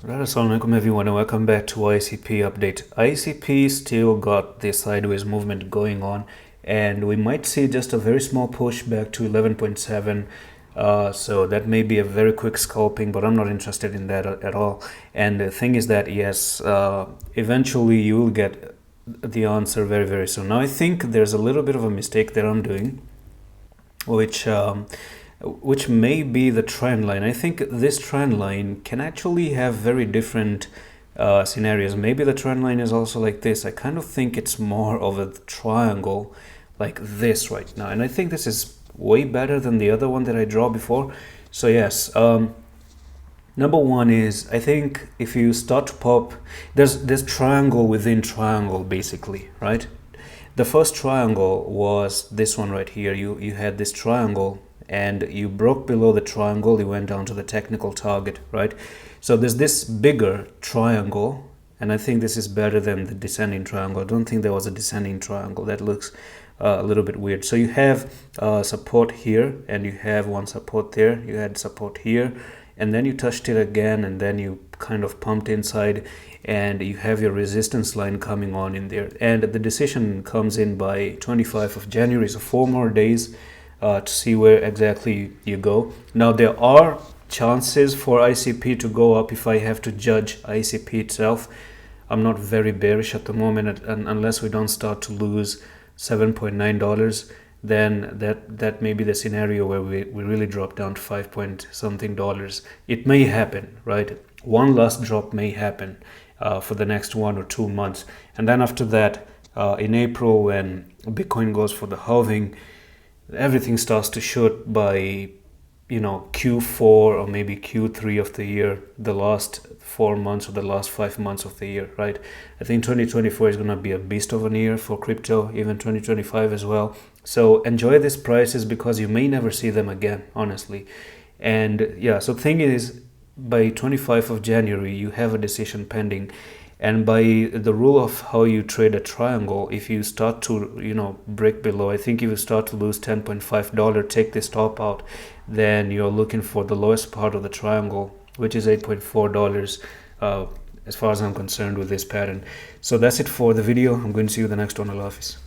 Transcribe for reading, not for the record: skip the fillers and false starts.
Right, assalamualaikum everyone and welcome back to ICP update. ICP still got this sideways movement going on, and we might see just a very small push back to 11.7. So that may be a very quick scalping, but I'm not interested in that at all. And the thing is that yes, eventually you will get the answer very soon. Now I think there's a little bit of a mistake that I'm doing, which may be the trend line. I think this trend line can actually have very different scenarios. Maybe the trend line is also like this. I kind of think it's more of a triangle like this right now, and I think this is way better than the other one that I draw before. So yes, number one is, I think if you start to pop, there's triangle within triangle basically, right? The first triangle was this one right here. You had this triangle and you broke below the triangle, you went down to the technical target, right? So there's this bigger triangle, and I think this is better than the descending triangle. I don't think there was a descending triangle. That looks a little bit weird. So you have support here, and you have one support there. You had support here, and then you touched it again, and then you kind of pumped inside, and you have your resistance line coming on in there. And the decision comes in by 25 of January, so 4 more days to see where exactly you go. Now there are chances for ICP to go up if I have to judge ICP itself. I'm not very bearish at the moment, and unless we don't start to lose $7.9, then that may be the scenario where we really drop down to 5 point something dollars. It may happen, right? One last drop may happen for the next 1 or 2 months, and then after that, in April, when Bitcoin goes for the halving, everything starts to shoot by Q4 or maybe Q3 of the year, the last 4 months or the last 5 months of the year, right? I think 2024 is going to be a beast of a year for crypto, even 2025 as well. So enjoy these prices because you may never see them again, honestly. And yeah, so thing is, by 25 of January you have a decision pending, and by the rule of how you trade a triangle, if you start to break below, I think if you start to lose $10.5, take this top out, then you're looking for the lowest part of the triangle, which is $8.4 as far as I'm concerned with this pattern. So that's it for the video. I'm going to see you in the next one. Allah Hafiz.